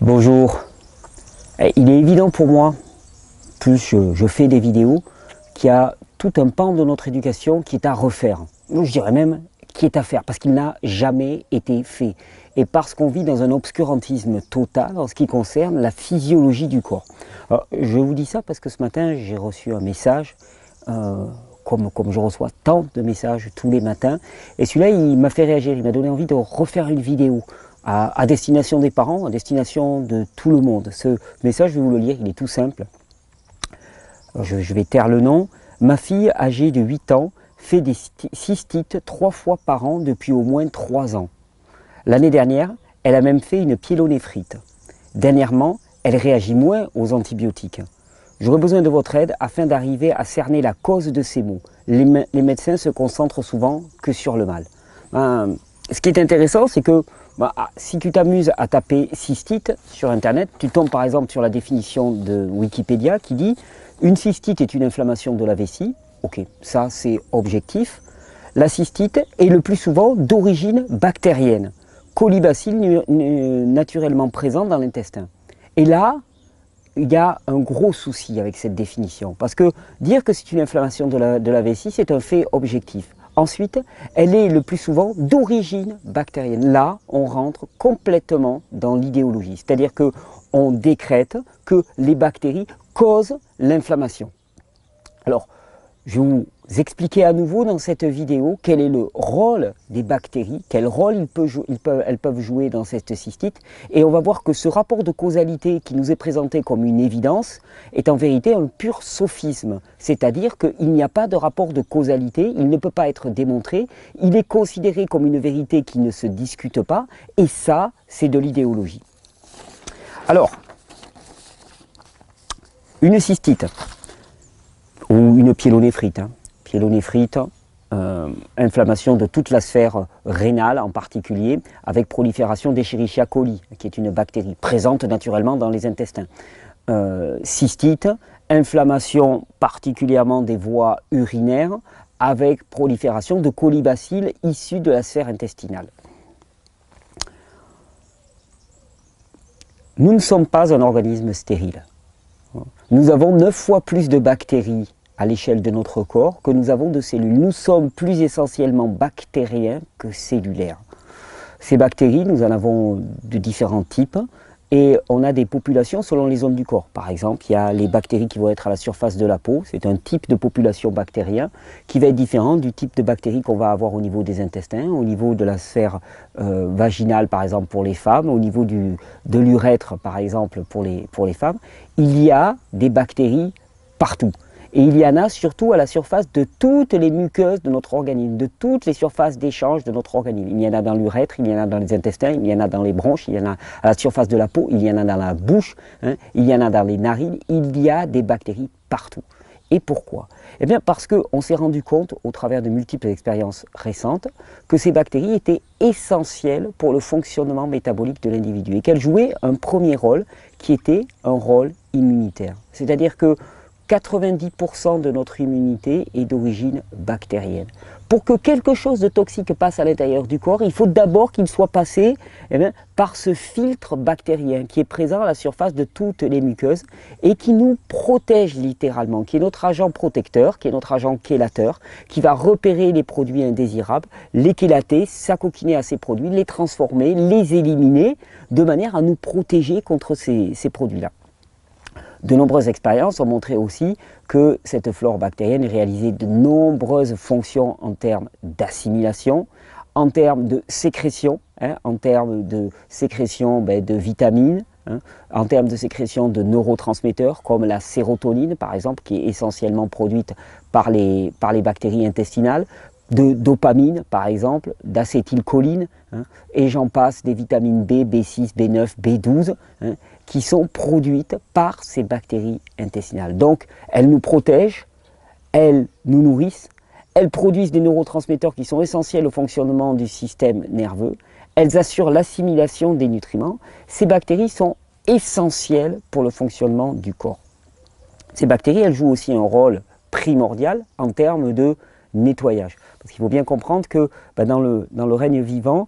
Bonjour. Il est évident pour moi, plus je fais des vidéos, qu'il y a tout un pan de notre éducation qui est à refaire. Je dirais même qui est à faire, parce qu'il n'a jamais été fait. Et parce qu'on vit dans un obscurantisme total en ce qui concerne la physiologie du corps. Alors, je vous dis ça parce que ce matin, j'ai reçu un message, comme je reçois tant de messages tous les matins. Et celui-là, il m'a fait réagir, il m'a donné envie de refaire une vidéo à destination des parents, à destination de tout le monde. Ce message, je vais vous le lire, il est tout simple. Je vais taire le nom. Ma fille, âgée de 8 ans, fait des cystites 3 fois par an depuis au moins 3 ans. L'année dernière, elle a même fait une pyélonéphrite. Dernièrement, elle réagit moins aux antibiotiques. J'aurais besoin de votre aide afin d'arriver à cerner la cause de ces maux. Les médecins se concentrent souvent que sur le mal. Ce qui est intéressant, c'est que si tu t'amuses à taper cystite sur Internet, tu tombes par exemple sur la définition de Wikipédia qui dit « Une cystite est une inflammation de la vessie ». Ok, ça c'est objectif. La cystite est le plus souvent d'origine bactérienne, colibacille naturellement présent dans l'intestin. Et là, il y a un gros souci avec cette définition, parce que dire que c'est une inflammation de la vessie, c'est un fait objectif. Ensuite, elle est le plus souvent d'origine bactérienne. Là, on rentre complètement dans l'idéologie, c'est-à-dire qu'on décrète que les bactéries causent l'inflammation. Alors, je vais vous expliquer à nouveau dans cette vidéo quel est le rôle des bactéries, quel rôle elles peuvent jouer dans cette cystite. Et on va voir que ce rapport de causalité qui nous est présenté comme une évidence est en vérité un pur sophisme. C'est-à-dire qu'il n'y a pas de rapport de causalité, il ne peut pas être démontré, il est considéré comme une vérité qui ne se discute pas, et ça, c'est de l'idéologie. Alors, une cystite, ou une pyélonéphrite. Pyélonéphrite, inflammation de toute la sphère rénale en particulier, avec prolifération d'Escherichia coli, qui est une bactérie présente naturellement dans les intestins. Cystite, inflammation particulièrement des voies urinaires, avec prolifération de colibacilles issus de la sphère intestinale. Nous ne sommes pas un organisme stérile. Nous avons 9 fois plus de bactéries à l'échelle de notre corps que nous avons de cellules. Nous sommes plus essentiellement bactériens que cellulaires. Ces bactéries, nous en avons de différents types et on a des populations selon les zones du corps. Par exemple, il y a les bactéries qui vont être à la surface de la peau. C'est un type de population bactérien qui va être différent du type de bactéries qu'on va avoir au niveau des intestins, au niveau de la sphère vaginale par exemple pour les femmes, au niveau de l'urètre par exemple pour les femmes. Il y a des bactéries partout. Et il y en a surtout à la surface de toutes les muqueuses de notre organisme, de toutes les surfaces d'échange de notre organisme. Il y en a dans l'urètre, il y en a dans les intestins, il y en a dans les bronches, il y en a à la surface de la peau, il y en a dans la bouche, il y en a dans les narines, il y a des bactéries partout. Et pourquoi? Eh bien parce qu'on s'est rendu compte, au travers de multiples expériences récentes, que ces bactéries étaient essentielles pour le fonctionnement métabolique de l'individu et qu'elles jouaient un premier rôle qui était un rôle immunitaire. C'est-à-dire que 90% de notre immunité est d'origine bactérienne. Pour que quelque chose de toxique passe à l'intérieur du corps, il faut d'abord qu'il soit passé par ce filtre bactérien qui est présent à la surface de toutes les muqueuses et qui nous protège littéralement, qui est notre agent protecteur, qui est notre agent chélateur, qui va repérer les produits indésirables, les chélater, s'acoquiner à ces produits, les transformer, les éliminer, de manière à nous protéger contre ces produits-là. De nombreuses expériences ont montré aussi que cette flore bactérienne réalisait de nombreuses fonctions en termes d'assimilation, en termes de sécrétion, en termes de sécrétion de vitamines, en termes de sécrétion de neurotransmetteurs comme la sérotonine par exemple, qui est essentiellement produite par les bactéries intestinales, de dopamine par exemple, d'acétylcholine, et j'en passe, des vitamines B, B6, B9, B12, qui sont produites par ces bactéries intestinales. Donc, elles nous protègent, elles nous nourrissent, elles produisent des neurotransmetteurs qui sont essentiels au fonctionnement du système nerveux, elles assurent l'assimilation des nutriments. Ces bactéries sont essentielles pour le fonctionnement du corps. Ces bactéries, elles jouent aussi un rôle primordial en termes de nettoyage. Parce qu'il faut bien comprendre que dans le règne vivant,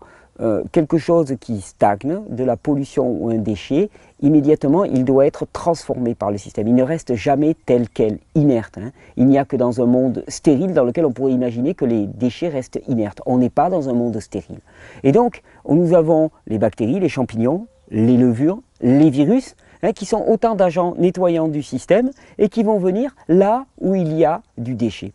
quelque chose qui stagne, de la pollution ou un déchet, immédiatement il doit être transformé par le système. Il ne reste jamais tel quel, inerte. Hein. Il n'y a que dans un monde stérile dans lequel on pourrait imaginer que les déchets restent inertes. On n'est pas dans un monde stérile. Et donc nous avons les bactéries, les champignons, les levures, les virus, hein, qui sont autant d'agents nettoyants du système et qui vont venir là où il y a du déchet.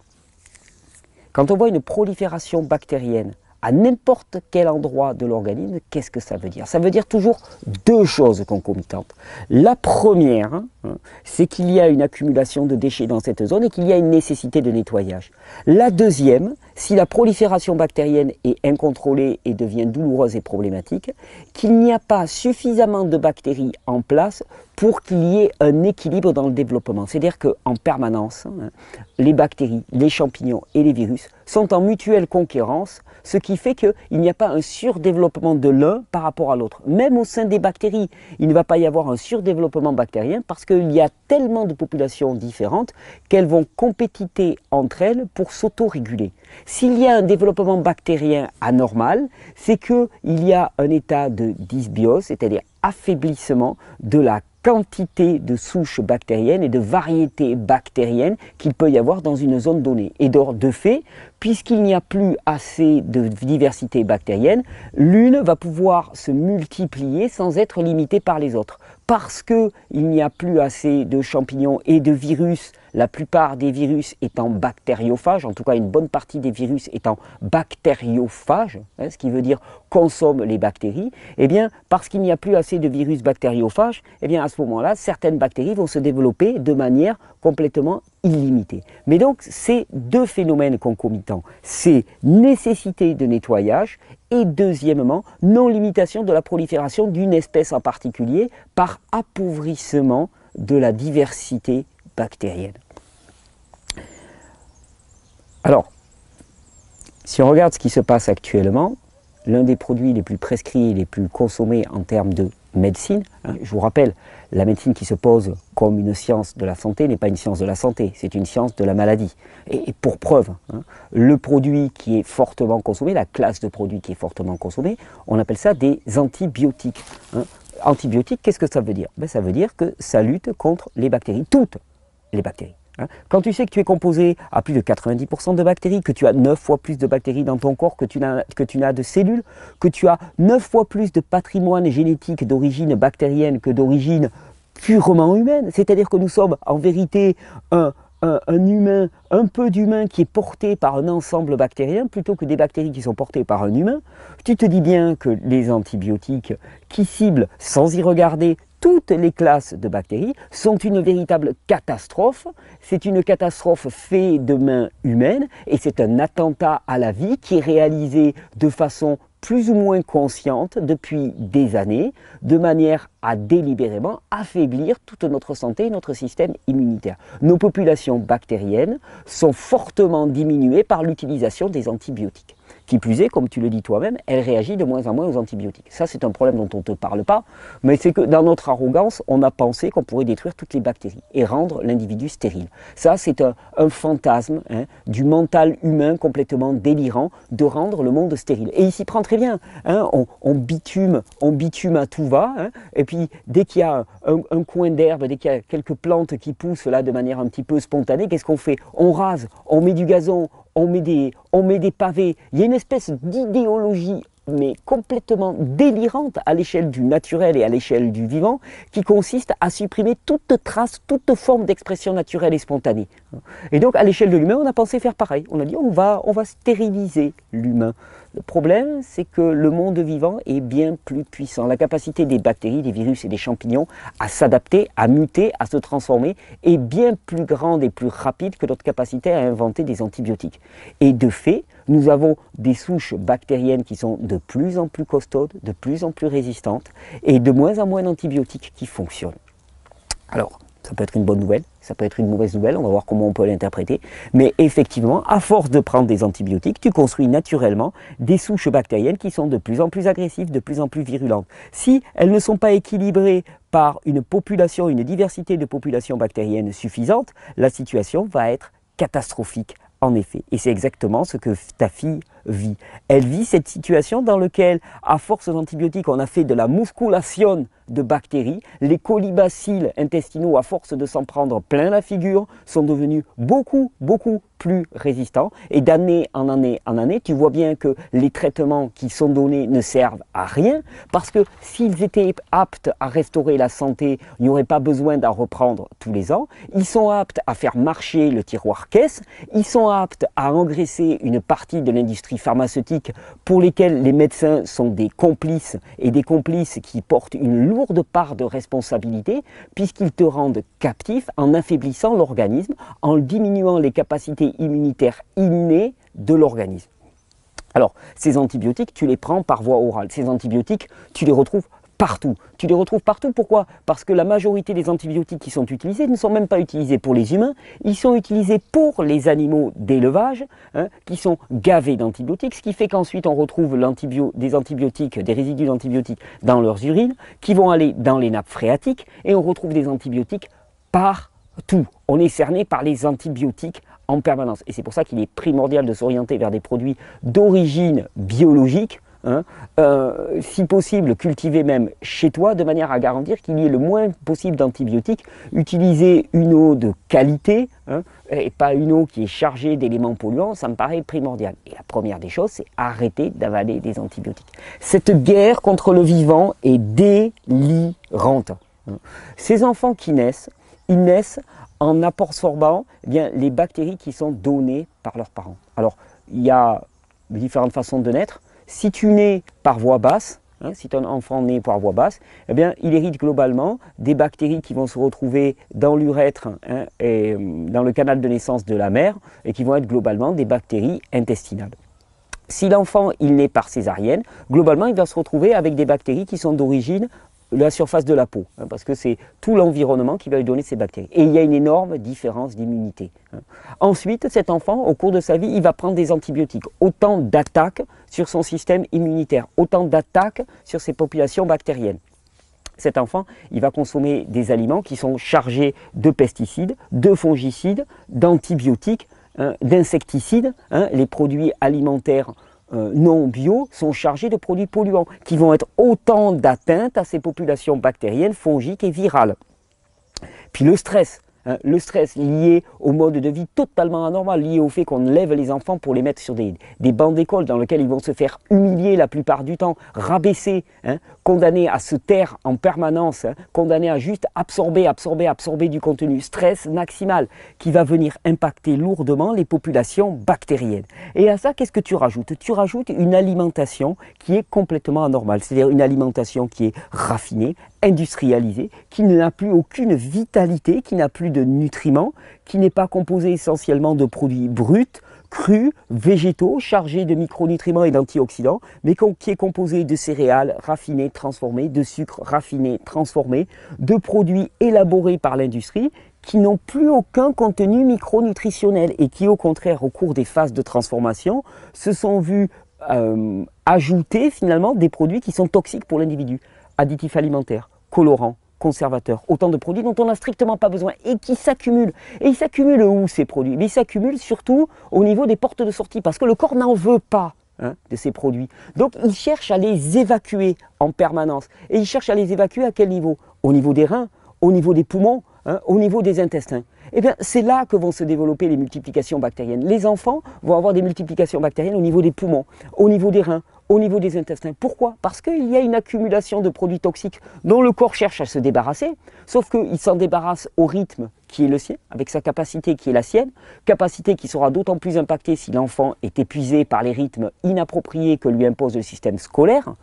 Quand on voit une prolifération bactérienne à n'importe quel endroit de l'organisme, qu'est-ce que ça veut dire? Ça veut dire toujours deux choses concomitantes. La première, hein, c'est qu'il y a une accumulation de déchets dans cette zone et qu'il y a une nécessité de nettoyage. La deuxième, si la prolifération bactérienne est incontrôlée et devient douloureuse et problématique, qu'il n'y a pas suffisamment de bactéries en place pour qu'il y ait un équilibre dans le développement. C'est-à-dire qu'en permanence, hein, les bactéries, les champignons et les virus sont en mutuelle concurrence, ce qui fait qu'il n'y a pas un surdéveloppement de l'un par rapport à l'autre. Même au sein des bactéries, il ne va pas y avoir un surdéveloppement bactérien parce qu'il y a tellement de populations différentes qu'elles vont compétiter entre elles pour s'auto-réguler. S'il y a un développement bactérien anormal, c'est qu'il y a un état de dysbiose, c'est-à-dire affaiblissement de la quantité de souches bactériennes et de variétés bactériennes qu'il peut y avoir dans une zone donnée. Et de fait, puisqu'il n'y a plus assez de diversité bactérienne, l'une va pouvoir se multiplier sans être limitée par les autres. Parce qu'il n'y a plus assez de champignons et de virus, la plupart des virus étant bactériophages, en tout cas une bonne partie des virus étant bactériophages, hein, ce qui veut dire consomment les bactéries, et bien parce qu'il n'y a plus assez de virus bactériophages, et bien à ce moment-là, certaines bactéries vont se développer de manière complètement illimitée. Mais donc, c'est deux phénomènes concomitants. C'est nécessité de nettoyage et deuxièmement, non-limitation de la prolifération d'une espèce en particulier par appauvrissement de la diversité bactérienne. Alors, si on regarde ce qui se passe actuellement, l'un des produits les plus prescrits et les plus consommés en termes de médecine, hein, je vous rappelle, la médecine qui se pose comme une science de la santé n'est pas une science de la santé, c'est une science de la maladie. Et pour preuve, hein, le produit qui est fortement consommé, la classe de produits qui est fortement consommée, on appelle ça des antibiotiques. Hein. Antibiotiques, qu'est-ce que ça veut dire? Ben, ça veut dire que ça lutte contre les bactéries, toutes les bactéries. Quand tu sais que tu es composé à plus de 90% de bactéries, que tu as 9 fois plus de bactéries dans ton corps que tu n'as de cellules, que tu as 9 fois plus de patrimoine génétique d'origine bactérienne que d'origine purement humaine, c'est-à-dire que nous sommes en vérité un humain, un peu d'humain qui est porté par un ensemble bactérien plutôt que des bactéries qui sont portées par un humain, tu te dis bien que les antibiotiques qui ciblent sans y regarder toutes les classes de bactéries sont une véritable catastrophe. C'est une catastrophe faite de mains humaines et c'est un attentat à la vie qui est réalisé de façon plus ou moins consciente depuis des années, de manière à délibérément affaiblir toute notre santé et notre système immunitaire. Nos populations bactériennes sont fortement diminuées par l'utilisation des antibiotiques. Qui plus est, comme tu le dis toi-même, elle réagit de moins en moins aux antibiotiques. Ça, c'est un problème dont on ne te parle pas, mais c'est que dans notre arrogance, on a pensé qu'on pourrait détruire toutes les bactéries et rendre l'individu stérile. Ça, c'est un fantasme hein, du mental humain complètement délirant de rendre le monde stérile. Et il s'y prend très bien. Hein, on bitume à tout va, hein, et puis dès qu'il y a un coin d'herbe, dès qu'il y a quelques plantes qui poussent là de manière un petit peu spontanée, qu'est-ce qu'on fait? On rase, on met du gazon, on met des pavés. Il y a une espèce d'idéologie mais complètement délirante à l'échelle du naturel et à l'échelle du vivant qui consiste à supprimer toute trace, toute forme d'expression naturelle et spontanée. Et donc à l'échelle de l'humain, on a pensé faire pareil. On a dit on va stériliser l'humain. Le problème, c'est que le monde vivant est bien plus puissant. La capacité des bactéries, des virus et des champignons à s'adapter, à muter, à se transformer est bien plus grande et plus rapide que notre capacité à inventer des antibiotiques. Et de fait, nous avons des souches bactériennes qui sont de plus en plus costaudes, de plus en plus résistantes et de moins en moins d'antibiotiques qui fonctionnent. Alors, ça peut être une bonne nouvelle, ça peut être une mauvaise nouvelle, on va voir comment on peut l'interpréter. Mais effectivement, à force de prendre des antibiotiques, tu construis naturellement des souches bactériennes qui sont de plus en plus agressives, de plus en plus virulentes. Si elles ne sont pas équilibrées par une population, une diversité de populations bactériennes suffisante, la situation va être catastrophique. En effet, et c'est exactement ce que ta fille vit? Elle vit cette situation dans laquelle, à force d'antibiotiques, on a fait de la musculation de bactéries. Les colibacilles intestinaux, à force de s'en prendre plein la figure, sont devenus beaucoup plus résistants. Et d'année en année, tu vois bien que les traitements qui sont donnés ne servent à rien, parce que s'ils étaient aptes à restaurer la santé, il n'y aurait pas besoin d'en reprendre tous les ans. Ils sont aptes à faire marcher le tiroir caisse, ils sont aptes à engraisser une partie de l'industrie pharmaceutique pour lesquels les médecins sont des complices, et des complices qui portent une lourde part de responsabilité, puisqu'ils te rendent captif en affaiblissant l'organisme, en diminuant les capacités immunitaires innées de l'organisme. Alors, ces antibiotiques, tu les prends par voie orale. Ces antibiotiques, tu les retrouves partout. Tu les retrouves partout, pourquoi? Parce que la majorité des antibiotiques qui sont utilisés ne sont même pas utilisés pour les humains, ils sont utilisés pour les animaux d'élevage, qui sont gavés d'antibiotiques, ce qui fait qu'ensuite on retrouve des antibiotiques, des résidus d'antibiotiques dans leurs urines, qui vont aller dans les nappes phréatiques, et on retrouve des antibiotiques partout. On est cerné par les antibiotiques en permanence. Et c'est pour ça qu'il est primordial de s'orienter vers des produits d'origine biologique, si possible cultiver même chez toi, de manière à garantir qu'il y ait le moins possible d'antibiotiques. Utiliser une eau de qualité, et pas une eau qui est chargée d'éléments polluants, ça me paraît primordial. Et la première des choses, c'est arrêter d'avaler des antibiotiques. Cette guerre contre le vivant est délirante. Ces enfants qui naissent, ils naissent en absorbant les bactéries qui sont données par leurs parents. Alors, il y a différentes façons de naître. Si tu nais par voie basse, si ton enfant naît par voie basse, il hérite globalement des bactéries qui vont se retrouver dans l'urètre et dans le canal de naissance de la mère, et qui vont être globalement des bactéries intestinales. Si l'enfant il naît par césarienne, globalement il va se retrouver avec des bactéries qui sont d'origine la surface de la peau, parce que c'est tout l'environnement qui va lui donner ces bactéries. Et il y a une énorme différence d'immunité. Ensuite, cet enfant, au cours de sa vie, il va prendre des antibiotiques. Autant d'attaques sur son système immunitaire, autant d'attaques sur ses populations bactériennes. Cet enfant, il va consommer des aliments qui sont chargés de pesticides, de fongicides, d'antibiotiques, d'insecticides. Les produits alimentaires non bio sont chargés de produits polluants qui vont être autant d'atteintes à ces populations bactériennes, fongiques et virales. Puis le stress lié au mode de vie totalement anormal, lié au fait qu'on lève les enfants pour les mettre sur des bancs d'école dans lesquels ils vont se faire humilier la plupart du temps, rabaisser, condamnés à se taire en permanence, condamnés à juste absorber du contenu. Stress maximal qui va venir impacter lourdement les populations bactériennes. Et à ça, qu'est-ce que tu rajoutes? Tu rajoutes une alimentation qui est complètement anormale, c'est-à-dire une alimentation qui est raffinée, industrialisée, qui n'a plus aucune vitalité, qui n'a plus de nutriments, qui n'est pas composée essentiellement de produits bruts, crus, végétaux, chargés de micronutriments et d'antioxydants, mais qui est composé de céréales raffinées, transformées, de sucres raffinés, transformés, de produits élaborés par l'industrie, qui n'ont plus aucun contenu micronutritionnel et qui, au contraire, au cours des phases de transformation, se sont vus ajouter finalement des produits qui sont toxiques pour l'individu. Additifs alimentaires, colorants, conservateurs, autant de produits dont on n'a strictement pas besoin et qui s'accumulent. Et ils s'accumulent où ces produits? Mais ils s'accumulent surtout au niveau des portes de sortie, parce que le corps n'en veut pas de ces produits. Donc il cherche à les évacuer en permanence. Et il cherche à les évacuer à quel niveau? Au niveau des reins, au niveau des poumons, au niveau des intestins. Eh bien, c'est là que vont se développer les multiplications bactériennes. Les enfants vont avoir des multiplications bactériennes au niveau des poumons, au niveau des reins, au niveau des intestins. Pourquoi? Parce qu'il y a une accumulation de produits toxiques dont le corps cherche à se débarrasser, sauf qu'il s'en débarrasse au rythme qui est le sien, avec sa capacité qui est la sienne, capacité qui sera d'autant plus impactée si l'enfant est épuisé par les rythmes inappropriés que lui impose le système scolaire.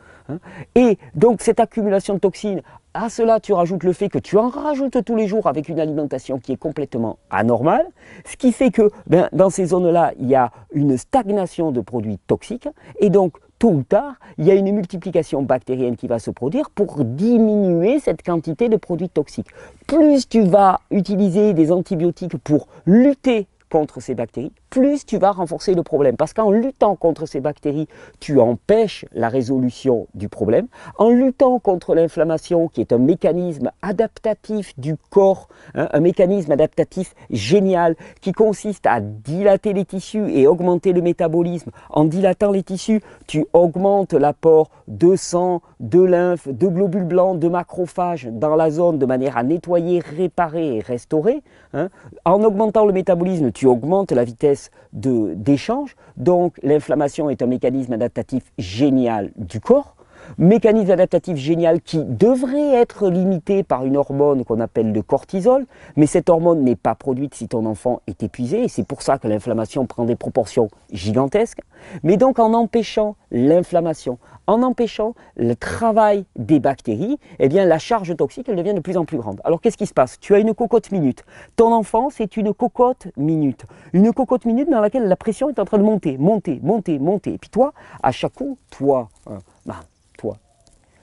Et donc cette accumulation de toxines, à cela tu rajoutes le fait que tu en rajoutes tous les jours avec une alimentation qui est complètement anormale, ce qui fait que dans ces zones-là, il y a une stagnation de produits toxiques, et donc tôt ou tard, il y a une multiplication bactérienne qui va se produire pour diminuer cette quantité de produits toxiques. Plus tu vas utiliser des antibiotiques pour lutter contre ces bactéries, plus tu vas renforcer le problème. Parce qu'en luttant contre ces bactéries, tu empêches la résolution du problème. En luttant contre l'inflammation, qui est un mécanisme adaptatif du corps, hein, un mécanisme adaptatif génial qui consiste à dilater les tissus et augmenter le métabolisme. En dilatant les tissus, tu augmentes l'apport de sang, de lymphe, de globules blancs, de macrophages dans la zone de manière à nettoyer, réparer et restaurer. Hein. En augmentant le métabolisme, tu augmentes la vitesse d'échange. Donc l'inflammation est un mécanisme adaptatif génial du corps. Mécanisme adaptatif génial qui devrait être limité par une hormone qu'on appelle le cortisol, mais cette hormone n'est pas produite si ton enfant est épuisé, et c'est pour ça que l'inflammation prend des proportions gigantesques. Mais donc en empêchant l'inflammation, en empêchant le travail des bactéries, eh bien la charge toxique elle devient de plus en plus grande. Alors qu'est-ce qui se passe? Tu as une cocotte minute. Ton enfant c'est une cocotte minute. Une cocotte minute dans laquelle la pression est en train de monter, monter, monter, monter. Et puis toi, à chaque coup, toi,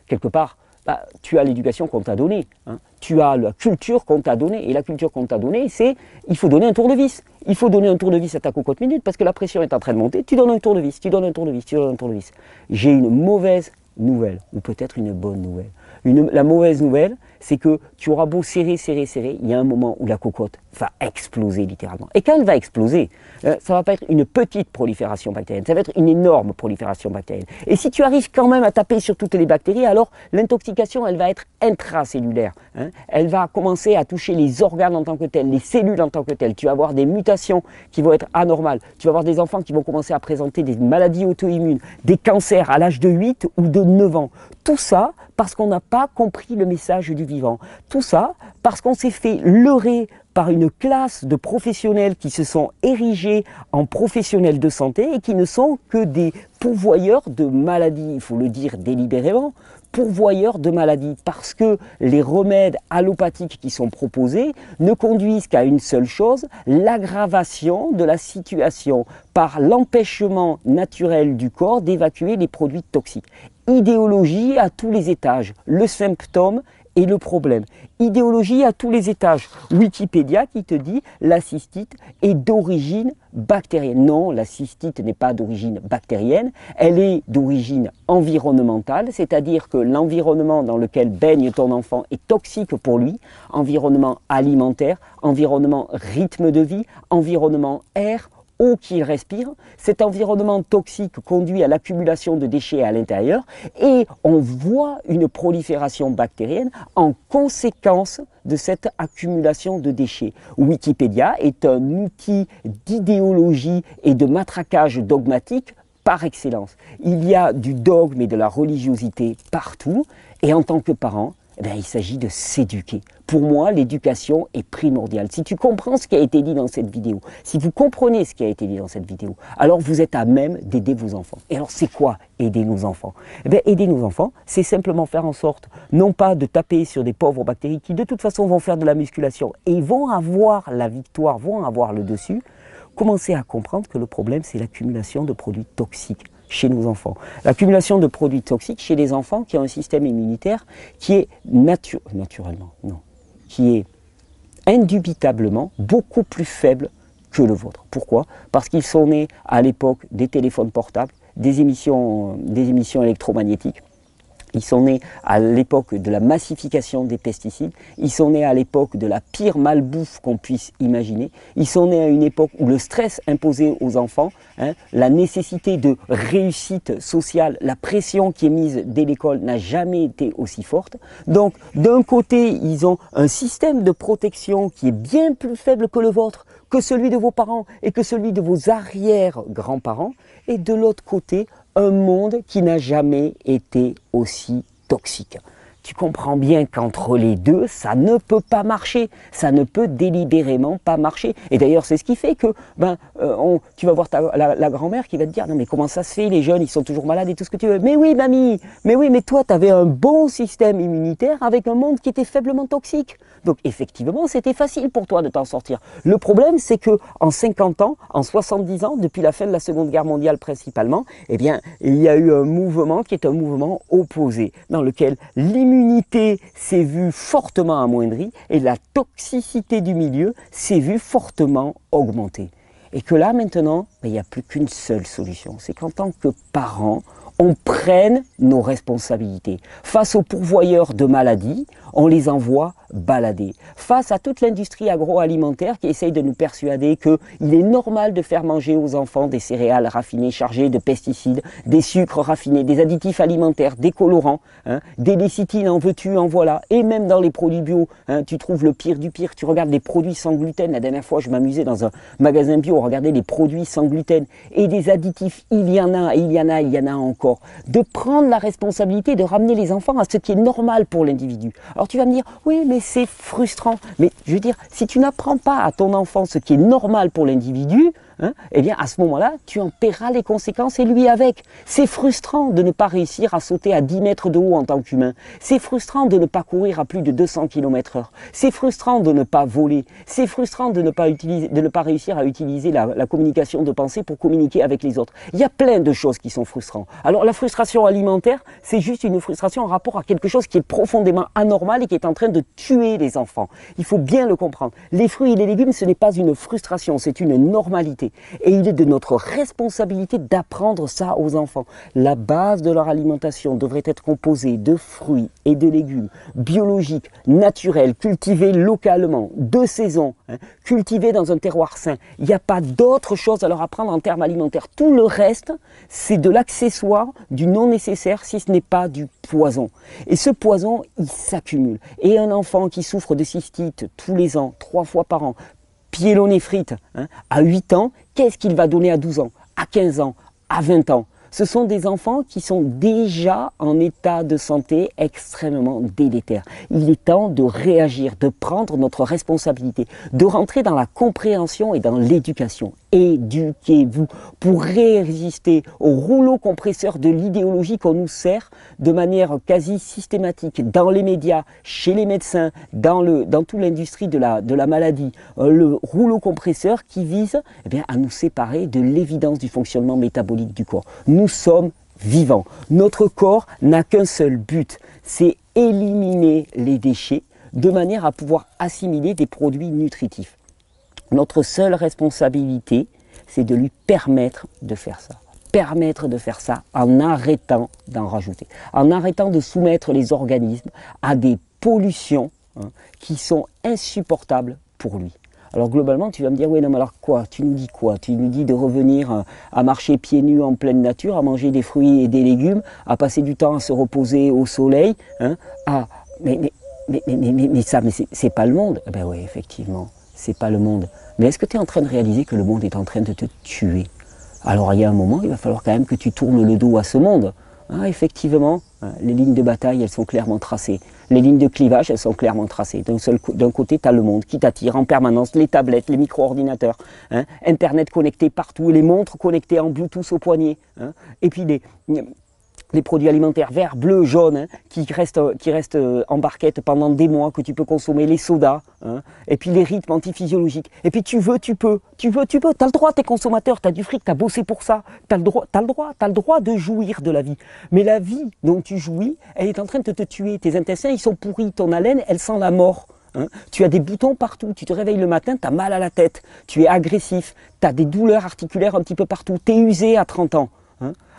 quelque part, tu as l'éducation qu'on t'a donnée, hein. Tu as la culture qu'on t'a donnée, et la culture qu'on t'a donnée, c'est il faut donner un tour de vis. Il faut donner un tour de vis à ta cocotte minute parce que la pression est en train de monter, tu donnes un tour de vis, tu donnes un tour de vis, tu donnes un tour de vis. J'ai une mauvaise nouvelle, ou peut-être une bonne nouvelle. La mauvaise nouvelle, c'est que tu auras beau serrer, serrer, serrer, il y a un moment où la cocotte va exploser littéralement. Et quand elle va exploser, ça ne va pas être une petite prolifération bactérienne, ça va être une énorme prolifération bactérienne. Et si tu arrives quand même à taper sur toutes les bactéries, alors l'intoxication, elle va être intracellulaire. Hein. Elle va commencer à toucher les organes en tant que tels, les cellules en tant que telles. Tu vas avoir des mutations qui vont être anormales. Tu vas avoir des enfants qui vont commencer à présenter des maladies auto-immunes, des cancers à l'âge de 8 ou de 9 ans. Tout ça parce qu'on n'a pas compris le message du vivant. Tout ça parce qu'on s'est fait leurrer par une classe de professionnels qui se sont érigés en professionnels de santé et qui ne sont que des pourvoyeurs de maladies, il faut le dire délibérément, pourvoyeurs de maladies, parce que les remèdes allopathiques qui sont proposés ne conduisent qu'à une seule chose, l'aggravation de la situation par l'empêchement naturel du corps d'évacuer les produits toxiques. Idéologie à tous les étages, le symptôme et le problème. Idéologie à tous les étages. Wikipédia qui te dit la cystite est d'origine bactérienne. Non, la cystite n'est pas d'origine bactérienne, elle est d'origine environnementale, c'est-à-dire que l'environnement dans lequel baigne ton enfant est toxique pour lui, environnement alimentaire, environnement rythme de vie, environnement air, eau qu'il respire. Cet environnement toxique conduit à l'accumulation de déchets à l'intérieur et on voit une prolifération bactérienne en conséquence de cette accumulation de déchets. Wikipédia est un outil d'idéologie et de matraquage dogmatique par excellence. Il y a du dogme et de la religiosité partout et en tant que parent, il s'agit de s'éduquer. Pour moi, l'éducation est primordiale. Si tu comprends ce qui a été dit dans cette vidéo, si vous comprenez ce qui a été dit dans cette vidéo, alors vous êtes à même d'aider vos enfants. Et alors c'est quoi aider nos enfants? Aider nos enfants, c'est simplement faire en sorte, non pas de taper sur des pauvres bactéries qui de toute façon vont faire de la musculation et vont avoir la victoire, vont avoir le dessus, commencer à comprendre que le problème c'est l'accumulation de produits toxiques chez nos enfants. L'accumulation de produits toxiques chez des enfants qui ont un système immunitaire qui est qui est indubitablement beaucoup plus faible que le vôtre. Pourquoi? Parce qu'ils sont nés à l'époque des téléphones portables, des émissions électromagnétiques. Ils sont nés à l'époque de la massification des pesticides, ils sont nés à l'époque de la pire malbouffe qu'on puisse imaginer, ils sont nés à une époque où le stress imposé aux enfants, la nécessité de réussite sociale, la pression qui est mise dès l'école n'a jamais été aussi forte. Donc d'un côté, ils ont un système de protection qui est bien plus faible que le vôtre, que celui de vos parents et que celui de vos arrière-grands-parents, et de l'autre côté, un monde qui n'a jamais été aussi toxique. Tu comprends bien qu'entre les deux, ça ne peut pas marcher, ça ne peut délibérément pas marcher. Et d'ailleurs, c'est ce qui fait que tu vas voir la grand-mère qui va te dire « Non mais comment ça se fait, les jeunes, ils sont toujours malades et tout ce que tu veux. » Mais oui, mamie, mais oui, mais toi, tu avais un bon système immunitaire avec un monde qui était faiblement toxique. Donc effectivement, c'était facile pour toi de t'en sortir. Le problème, c'est que en 50 ans, en 70 ans, depuis la fin de la Seconde Guerre mondiale principalement, eh bien, il y a eu un mouvement qui est un mouvement opposé, dans lequel l'immunité s'est vue fortement amoindrie et la toxicité du milieu s'est vue fortement augmentée. Et que là, maintenant, il n'y a plus qu'une seule solution. C'est qu'en tant que parents, on prenne nos responsabilités. Face aux pourvoyeurs de maladies, on les envoie balader. Face à toute l'industrie agroalimentaire qui essaye de nous persuader qu'il est normal de faire manger aux enfants des céréales raffinées chargées de pesticides, des sucres raffinés, des additifs alimentaires, des colorants, des lécithines, en veux-tu, en voilà. Et même dans les produits bio, tu trouves le pire du pire. Tu regardes les produits sans gluten. La dernière fois, je m'amusais dans un magasin bio, on regardait les produits sans gluten. Et des additifs, il y en a, et il y en a, il y en a encore. De prendre la responsabilité de ramener les enfants à ce qui est normal pour l'individu. Alors tu vas me dire, oui, mais c'est frustrant. Mais je veux dire, si tu n'apprends pas à ton enfant ce qui est normal pour l'individu, eh bien à ce moment-là, tu en paieras les conséquences et lui avec. C'est frustrant de ne pas réussir à sauter à 10 mètres de haut en tant qu'humain. C'est frustrant de ne pas courir à plus de 200 km/h. C'est frustrant de ne pas voler. C'est frustrant de ne pas réussir à utiliser la communication de pensée pour communiquer avec les autres. Il y a plein de choses qui sont frustrantes. Alors la frustration alimentaire, c'est juste une frustration en rapport à quelque chose qui est profondément anormal et qui est en train de tuer les enfants. Il faut bien le comprendre. Les fruits et les légumes, ce n'est pas une frustration, c'est une normalité. Et il est de notre responsabilité d'apprendre ça aux enfants. La base de leur alimentation devrait être composée de fruits et de légumes biologiques, naturels, cultivés localement, de saison, cultivés dans un terroir sain. Il n'y a pas d'autre chose à leur apprendre en termes alimentaires. Tout le reste, c'est de l'accessoire, du non nécessaire, si ce n'est pas du poison. Et ce poison, il s'accumule. Et un enfant qui souffre de cystite tous les ans, 3 fois par an, pyélonéphrite, à 8 ans, qu'est-ce qu'il va donner à 12 ans, à 15 ans, à 20 ans? Ce sont des enfants qui sont déjà en état de santé extrêmement délétère. Il est temps de réagir, de prendre notre responsabilité, de rentrer dans la compréhension et dans l'éducation. Éduquez-vous pour résister au rouleau compresseur de l'idéologie qu'on nous sert de manière quasi systématique dans les médias, chez les médecins, dans toute l'industrie de la maladie. Le rouleau compresseur qui vise à nous séparer de l'évidence du fonctionnement métabolique du corps. Nous sommes vivants. Notre corps n'a qu'un seul but, c'est éliminer les déchets de manière à pouvoir assimiler des produits nutritifs. Notre seule responsabilité, c'est de lui permettre de faire ça. Permettre de faire ça en arrêtant d'en rajouter, en arrêtant de soumettre les organismes à des pollutions qui sont insupportables pour lui. Alors globalement, tu vas me dire, oui, non, mais alors quoi? Tu nous dis quoi? Tu nous dis de revenir à marcher pieds nus en pleine nature, à manger des fruits et des légumes, à passer du temps à se reposer au soleil, mais c'est pas le monde. Eh ben oui, effectivement, c'est pas le monde. Mais est-ce que tu es en train de réaliser que le monde est en train de te tuer? Alors il y a un moment, il va falloir quand même que tu tournes le dos à ce monde. Effectivement, les lignes de bataille, elles sont clairement tracées. Les lignes de clivage, elles sont clairement tracées. D'un côté, tu as le monde qui t'attire en permanence, les tablettes, les micro-ordinateurs, Internet connecté partout, les montres connectées en Bluetooth au poignet, et puis les produits alimentaires verts, bleus, jaunes, qui restent en barquette pendant des mois, que tu peux consommer, les sodas, et puis les rythmes antiphysiologiques. Et puis tu veux, tu peux. Tu as le droit, t'es consommateur, tu as du fric, tu as bossé pour ça. Tu as le droit de jouir de la vie. Mais la vie dont tu jouis, elle est en train de te tuer. Tes intestins, ils sont pourris, ton haleine, elle sent la mort. Tu as des boutons partout, tu te réveilles le matin, tu as mal à la tête, tu es agressif, tu as des douleurs articulaires un petit peu partout, tu es usé à 30 ans.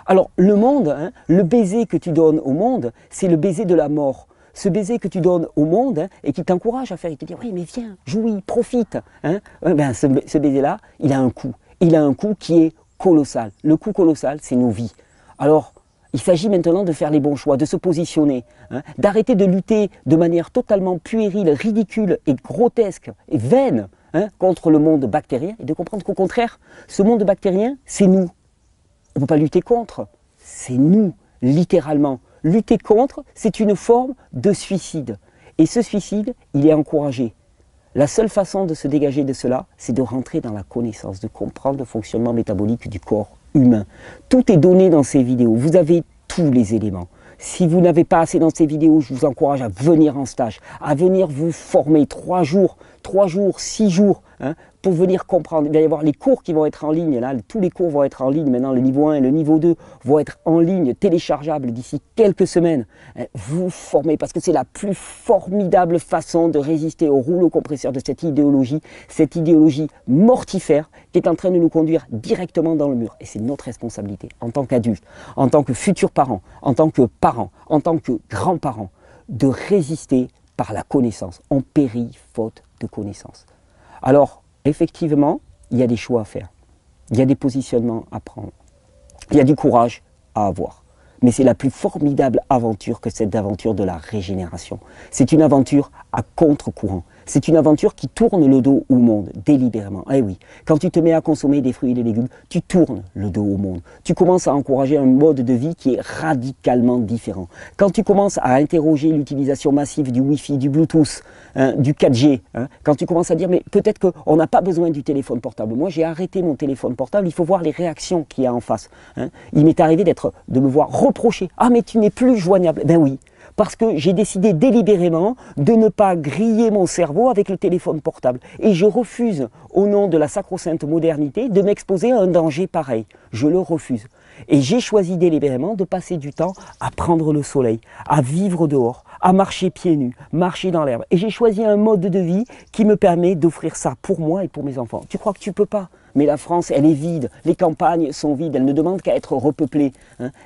Alors le monde, le baiser que tu donnes au monde, c'est le baiser de la mort. Ce baiser que tu donnes au monde et qui t'encourage à faire, il te dit oui mais viens, jouis, profite. Ce baiser-là, il a un coût. Il a un coût qui est colossal. Le coût colossal, c'est nos vies. Alors il s'agit maintenant de faire les bons choix, de se positionner, d'arrêter de lutter de manière totalement puérile, ridicule et grotesque et vaine contre le monde bactérien et de comprendre qu'au contraire, ce monde bactérien, c'est nous. On ne peut pas lutter contre, c'est nous, littéralement. Lutter contre, c'est une forme de suicide. Et ce suicide, il est encouragé. La seule façon de se dégager de cela, c'est de rentrer dans la connaissance, de comprendre le fonctionnement métabolique du corps humain. Tout est donné dans ces vidéos, vous avez tous les éléments. Si vous n'avez pas assez dans ces vidéos, je vous encourage à venir en stage, à venir vous former 3 jours. 3 jours, 6 jours, pour venir comprendre. Il va y avoir les cours qui vont être en ligne, là, tous les cours vont être en ligne, maintenant le niveau 1 et le niveau 2 vont être en ligne, téléchargeables d'ici quelques semaines. Vous formez, parce que c'est la plus formidable façon de résister au rouleau compresseur de cette idéologie mortifère qui est en train de nous conduire directement dans le mur. Et c'est notre responsabilité, en tant qu'adultes, en tant que futurs parents, en tant que grands-parents, de résister par la connaissance. On périt faute de connaissance. Alors, effectivement, il y a des choix à faire. Il y a des positionnements à prendre. Il y a du courage à avoir. Mais c'est la plus formidable aventure que cette aventure de la régénération. C'est une aventure à contre-courant. C'est une aventure qui tourne le dos au monde, délibérément. Eh oui, quand tu te mets à consommer des fruits et des légumes, tu tournes le dos au monde. Tu commences à encourager un mode de vie qui est radicalement différent. Quand tu commences à interroger l'utilisation massive du Wi-Fi, du Bluetooth, du 4G, quand tu commences à dire, mais peut-être qu'on n'a pas besoin du téléphone portable. Moi, j'ai arrêté mon téléphone portable, il faut voir les réactions qu'il y a en face. Il m'est arrivé de me voir reprocher, « Ah, mais tu n'es plus joignable !» Ben oui. Parce que j'ai décidé délibérément de ne pas griller mon cerveau avec le téléphone portable. Et je refuse, au nom de la sacro-sainte modernité, de m'exposer à un danger pareil. Je le refuse. Et j'ai choisi délibérément de passer du temps à prendre le soleil, à vivre dehors, à marcher pieds nus, marcher dans l'herbe. Et j'ai choisi un mode de vie qui me permet d'offrir ça pour moi et pour mes enfants. Tu crois que tu peux pas ? Mais la France, elle est vide, les campagnes sont vides, elles ne demandent qu'à être repeuplées.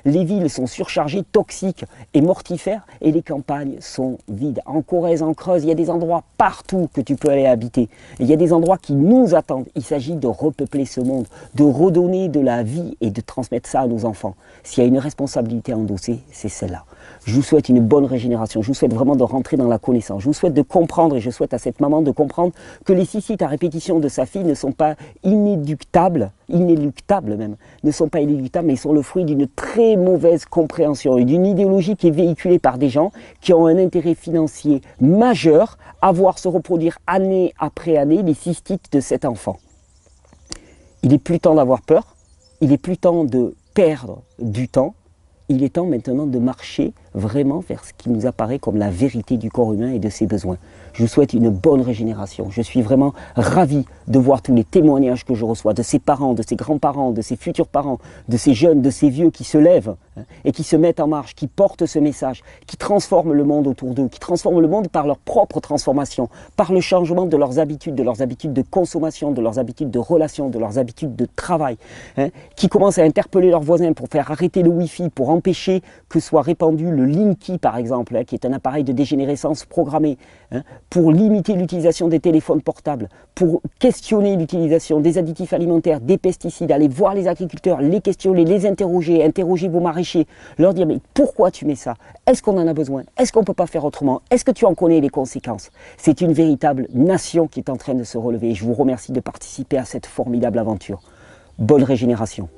Les villes sont surchargées, toxiques et mortifères, et les campagnes sont vides. En Corrèze, en Creuse, il y a des endroits partout que tu peux aller habiter. Il y a des endroits qui nous attendent. Il s'agit de repeupler ce monde, de redonner de la vie et de transmettre ça à nos enfants. S'il y a une responsabilité à endosser, c'est celle-là. Je vous souhaite une bonne régénération, je vous souhaite vraiment de rentrer dans la connaissance, je vous souhaite de comprendre, et je souhaite à cette maman de comprendre que les cystites à répétition de sa fille ne sont pas inéluctables même, ne sont pas inéluctables, mais ils sont le fruit d'une très mauvaise compréhension et d'une idéologie qui est véhiculée par des gens qui ont un intérêt financier majeur à voir se reproduire année après année les cystites de cet enfant. Il est plus temps d'avoir peur, il est plus temps de perdre du temps. Il est temps maintenant de marcher vraiment vers ce qui nous apparaît comme la vérité du corps humain et de ses besoins. Je vous souhaite une bonne régénération. Je suis vraiment ravi de voir tous les témoignages que je reçois de ces parents, de ces grands-parents, de ces futurs parents, de ces jeunes, de ces vieux qui se lèvent et qui se mettent en marche, qui portent ce message, qui transforment le monde autour d'eux, qui transforment le monde par leur propre transformation, par le changement de leurs habitudes de consommation, de leurs habitudes de relation, de leurs habitudes de travail, qui commencent à interpeller leurs voisins pour faire arrêter le Wi-Fi, pour empêcher que soit répandu le Linky par exemple, qui est un appareil de dégénérescence programmé, pour limiter l'utilisation des téléphones portables, pour questionner l'utilisation des additifs alimentaires, des pesticides, aller voir les agriculteurs, les questionner, les interroger, interroger vos maraîchers, leur dire mais pourquoi tu mets ça? Est-ce qu'on en a besoin? Est-ce qu'on ne peut pas faire autrement? Est-ce que tu en connais les conséquences? C'est une véritable nation qui est en train de se relever et je vous remercie de participer à cette formidable aventure. Bonne régénération.